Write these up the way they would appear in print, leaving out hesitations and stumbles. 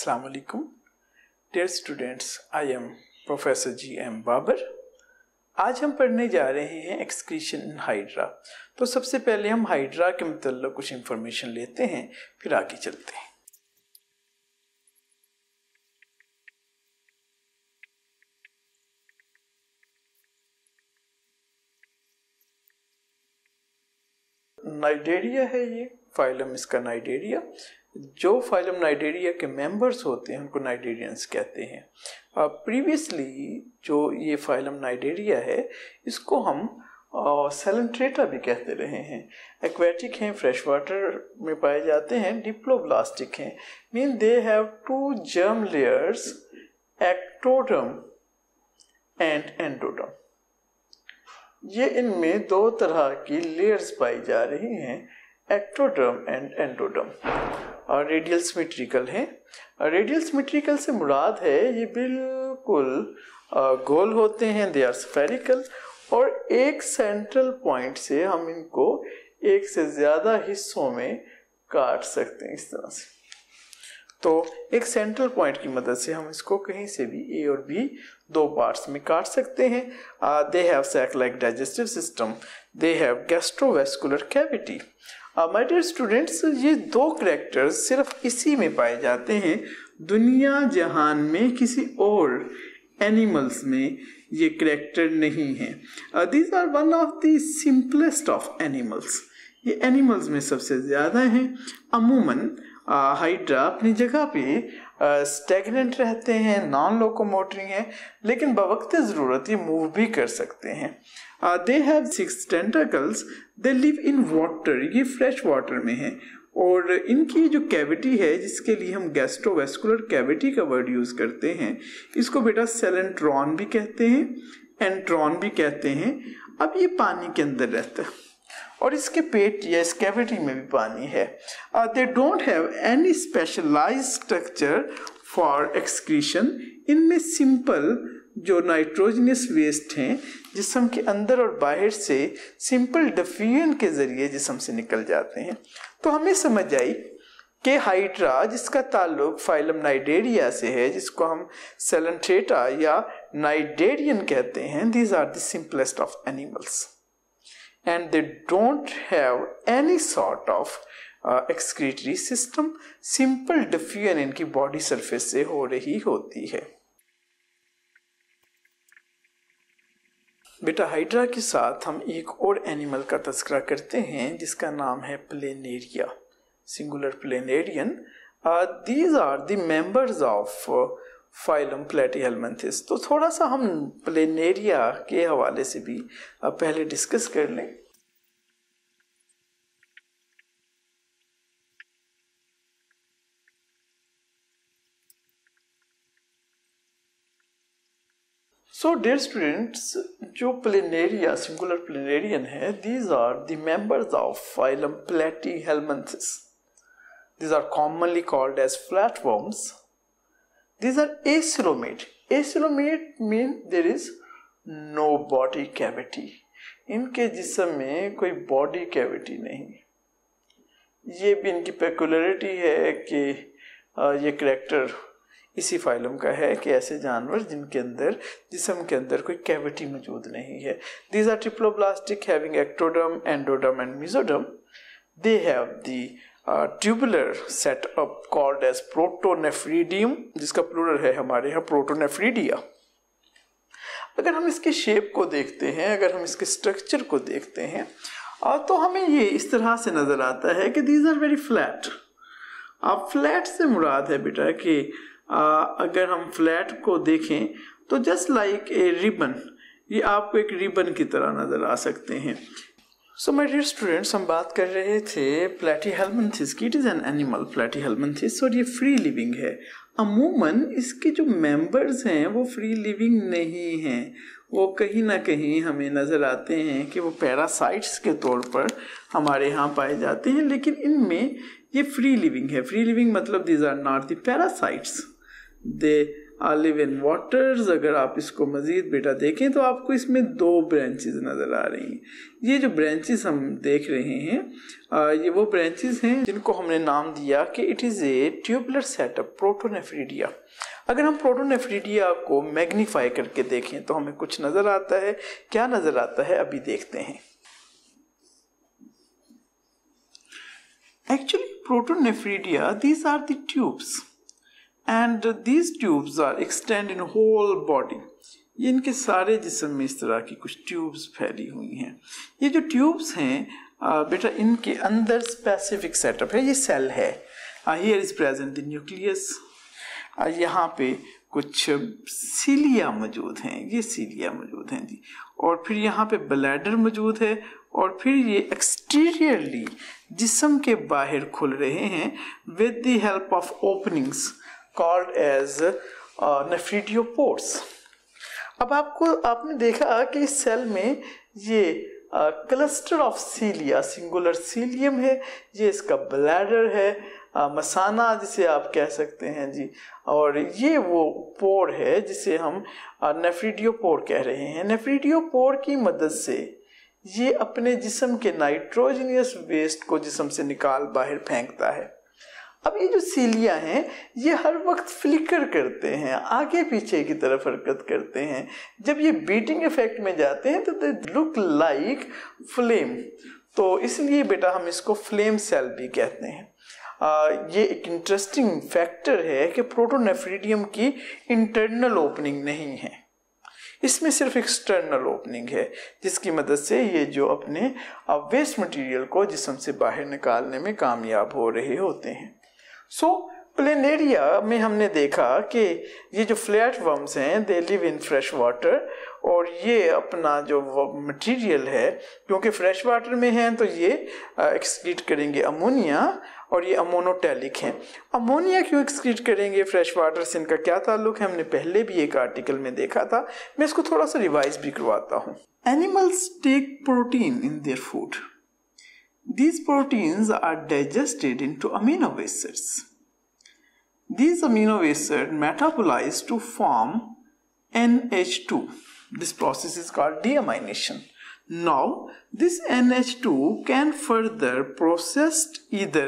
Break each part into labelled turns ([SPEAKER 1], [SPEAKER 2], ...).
[SPEAKER 1] Assalamu alaikum. Dear students, I am Professor G.M. Babar. आज हम पढ़ने जा रहे हैं एक्सक्रीशन इन हाइड्रा। तो सबसे पहले हम हाइड्रा के मतलब कुछ इंफॉर्मेशन लेते हैं, फिर आगे चलते हैं। नाइडेरिया है ये फाइलम, इसका नाइडेरिया। जो फाइलम नाइडेरिया के मेंबर्स होते हैं उनको नाइडेरियंस कहते हैं। प्रीवियसली जो ये फाइलम नाइडेरिया है इसको हम सेलेंट्रेटा भी कहते रहे हैं। एक्वेटिक हैं, फ्रेश वाटर में पाए जाते हैं, डिप्लोब्लास्टिक हैं, mean they have two germ layers, ectoderm and endoderm. ये इनमें दो तरह की लेयर्स पाई जा रही हैं, एक्टोडर्म एंड एंडोडर्म। और रेडियल सिमेट्रिकल हैं। रेडियल सिमेट्रिकल से मुराद है ये बिल्कुल गोल होते हैं, दे आर स्फेरिकल, और एक सेंट्रल पॉइंट से हम इनको एक से ज़्यादा हिस्सों में काट सकते हैं इस तरह से। तो एक सेंट्रल पॉइंट की मदद से हम इसको कहीं से भी ए और बी दो पार्ट्स में काट सकते हैं। They have sac like digestive system, they have gastrovascular cavity. My dear students, ये दो करैक्टर्स सिर्फ इसी में पाए जाते हैं, दुनिया जहान में किसी और एनिमल्स में ये करैक्टर नहीं है। These are one of the simplest of animals. ये एनिमल्स में सबसे ज़्यादा हैं। अमूमन हाइड्रा अपनी जगह पे स्टैग्नेंट रहते हैं, नॉन लोकोमोटरिंग हैं, लेकिन बवक्त ज़रूरत ये मूव भी कर सकते हैं। They have 6 tentacles, they live in water, ये फ्रेश वाटर में है। और इनकी जो कैविटी है जिसके लिए हम गैस्ट्रोवेस्कुलर कैविटी का वर्ड यूज़ करते हैं, इसको बेटा सेलेंट्रॉन भी कहते हैं, एंट्रॉन भी कहते हैं। अब ये पानी के अंदर रहता है और इसके पेट या इस कैविटी में भी पानी है। They don't have any specialised structure for excretion. इनमें सिंपल जो नाइट्रोजनस वेस्ट हैं जिस्म के अंदर और बाहर से सिंपल डिफ्यूजन के ज़रिए जिस्म से निकल जाते हैं। तो हमें समझ आई कि हाइड्रा जिसका ताल्लुक फाइलम नाइडेरिया से है, जिसको हम सेलेंट्रेटा या नाइडेरियन कहते हैं, these are the simplest of animals and they don't have any sort of excretory system. Simple diffusion इनकी बॉडी सरफेस से हो रही होती है। बेटा हाइड्रा के साथ हम एक और एनिमल का तज़किरा करते हैं जिसका नाम है planaria, singular planarian. These are the members of phylum Platyhelminthes. तो थोड़ा सा हम प्लेनेरिया के हवाले से भी पहले डिस्कस कर लें। सो डियर स्टूडेंट्स, जो प्लेनेरिया सिंगुलर प्लेनेरियन है, these are the members of phylum platyhelminthes. These are commonly called as flatworms. These are acoelomate. Acoelomate mean there is no body cavity. इनके जिस्म में कोई बॉडी कैविटी नहीं। ये भी इनकी पेकुलरिटी है कि ये करैक्टर इसी फाइलम का है कि ऐसे जानवर जिनके अंदर जिस्म के अंदर कोई कैविटी मौजूद नहीं है। These are triploblastic having ectoderm, endoderm and mesoderm. They have the tubular setup called as protonephridium, जिसका प्लूरल है हमारे यहाँ प्रोटोनेफ्रीडिया। अगर हम इसके शेप को देखते हैं, अगर हम इसके स्ट्रक्चर को देखते हैं, तो हमें ये इस तरह से नज़र आता है कि दीज आर वेरी फ्लैट। अब फ्लैट से मुराद है बेटा कि अगर हम फ्लैट को देखें तो जस्ट लाइक ए रिबन, ये आपको एक रिबन की तरह नज़र आ सकते हैं। सो माय डियर स्टूडेंट्स, हम बात कर रहे थे प्लेटीहेल्मिन्थेस की। It is an animal Platyhelminthes और ये फ्री लिविंग है। अमूमन इसके जो मेंबर्स हैं वो फ्री लिविंग नहीं हैं, वो कहीं ना कहीं हमें नज़र आते हैं कि वो पैरासाइट्स के तौर पर हमारे यहाँ पाए जाते हैं, लेकिन इनमें ये फ्री लिविंग है। फ्री लिविंग मतलब these are not the parasites, they live in waters. अगर आप इसको मजीद बेटा देखें तो आपको इसमें 2 ब्रांचेस नजर आ रही हैं। ये जो ब्रांचेस हम देख रहे हैं ये वो ब्रांचेस हैं जिनको हमने नाम दिया कि it is a tubular setup protonephridia. अगर हम प्रोटोनेफ्रिडिया को मैग्नीफाई करके देखें तो हमें कुछ नजर आता है। क्या नजर आता है अभी देखते हैं। Actually, protonephridia, these are the tubes, and these tubes are extend in whole body. ये इनके सारे जिस्म में इस तरह की कुछ ट्यूब्स फैली हुई हैं। ये जो ट्यूब्स हैं बेटा इनके अंदर स्पेसिफिक सेटअप है। ये सेल है। Here is present the nucleus. यहाँ पे कुछ सीलिया मौजूद हैं। ये सीलिया मौजूद हैं जी। और फिर यहाँ पे ब्लैडर मौजूद है। और फिर ये एक्सटीरियरली जिस्म के बाहर खुल रहे हैं with the help of openings called as nephridiopores. अब आपने देखा कि इस सेल में ये cluster of cilia, singular cilium है। ये इसका ब्लैडर है, मसाना जिसे आप कह सकते हैं जी। और ये वो पोर है जिसे हम नेफ्रिडियोपोर कह रहे हैं। नेफ्रिडियोपोर की मदद से ये अपने जिस्म के नाइट्रोजनियस वेस्ट को जिस्म से निकाल बाहर फेंकता है। अब ये जो सीलिया हैं ये हर वक्त फ्लिकर करते हैं, आगे पीछे की तरफ हरकत करते हैं। जब ये बीटिंग इफेक्ट में जाते हैं तो दे लुक लाइक फ्लेम। तो इसलिए बेटा हम इसको फ्लेम सेल भी कहते हैं। ये एक इंटरेस्टिंग फैक्टर है कि प्रोटोनेफ्रिडियम की इंटरनल ओपनिंग नहीं है, इसमें सिर्फ एक्सटर्नल ओपनिंग है जिसकी मदद से ये जो अपने वेस्ट मटेरियल को जिस्म से बाहर निकालने में कामयाब हो रहे होते हैं। सो प्लेनेरिया में हमने देखा कि ये जो फ्लैट वर्म्स हैं दे लिव इन फ्रेश वाटर। और ये अपना जो मटेरियल है क्योंकि फ्रेश वाटर में हैं तो ये एक्सक्रीट करेंगे अमोनिया। और ये अमोनोटैलिक हैं। अमोनिया क्यों एक्सक्रीट करेंगे फ्रेश वाटर से, इनका क्या ताल्लुक है, हमने पहले भी एक आर्टिकल में देखा था। मैं इसको थोड़ा सा रिवाइज भी करवाता हूँ। Animals take protein in their food. These proteins are digested into amino acids. These amino acids metabolize to form NH2. This process is called deamination. Now, this NH2 can further processed either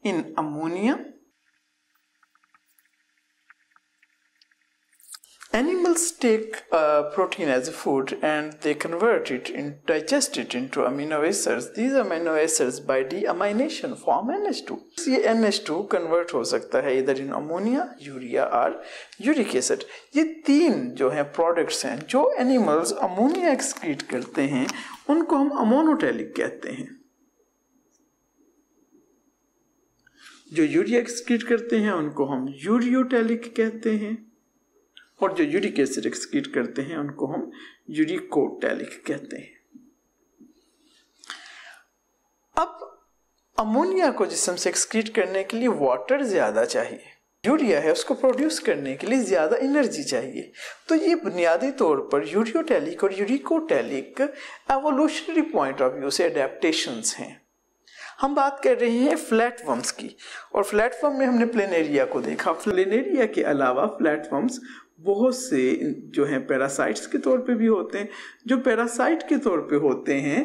[SPEAKER 1] in ammonia. Animals take protein as a food and they convert it and digest it into amino acids. These amino acids by deamination form NH2. ये NH2 convert हो सकता है इधर in ammonia, urea और uric acid. ये 3 जो हैं products हैं जो एनिमल्स अमोनिया एक्सक्रीट करते हैं उनको हम अमोनोटैलिक कहते हैं। जो यूरिया एक्सक्रीट करते हैं उनको हम यूरियोटैलिक कहते हैं। और जो यूरिक एसिड एक्सक्रीट करते हैं उनको हम यूरिकोटैलिक कहते हैं। अब अमोनिया को जिस्म से एक्सक्रीट करने के लिए वाटर ज्यादा चाहिए, यूरिया है उसको प्रोड्यूस करने के लिए ज्यादा एनर्जी चाहिए। तो ये बुनियादी तौर पर यूरियोटैलिक और uricotelic evolutionary point of view से एडेप्टेशंस हैं। हम बात कर रहे हैं फ्लैटवर्म्स की और फ्लैटवर्म में हमने प्लेनेरिया को देखा। प्लेनेरिया के अलावा फ्लैटवर्म्स बहुत से जो हैं पैरासाइट्स के तौर पे भी होते हैं। जो पैरासाइट के तौर पे होते हैं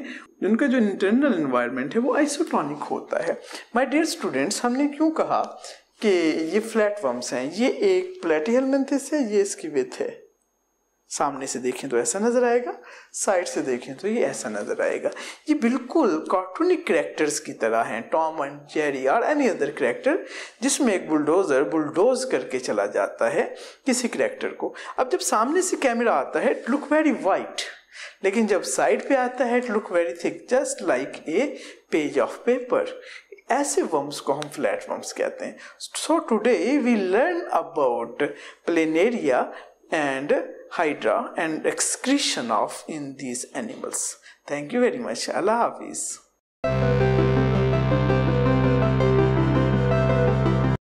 [SPEAKER 1] उनका जो इंटरनल एनवायरनमेंट है वो आइसोटोनिक होता है। माय डियर स्टूडेंट्स, हमने क्यों कहा कि ये फ्लैटवर्म्स हैं? ये एक प्लेटिहेलमिन्थस है, ये इसकी विथ है। सामने से देखें तो ऐसा नजर आएगा, साइड से देखें तो ये ऐसा नजर आएगा। ये बिल्कुल कार्टूनिक कैरेक्टर्स की तरह हैं, टॉम एंड जेरी और एनी अदर कैरेक्टर, जिसमें एक बुलडोजर बुलडोज करके चला जाता है किसी कैरेक्टर को। अब जब सामने से कैमरा आता है इट लुक वेरी वाइट, लेकिन जब साइड पे आता है it look very thick, just like a page of paper. ऐसे वर्म्स को हम फ्लैटवर्म्स कहते हैं। So today we learn about planaria and hydra and excretion of in these animals. Thank you very much. Allah Hafiz.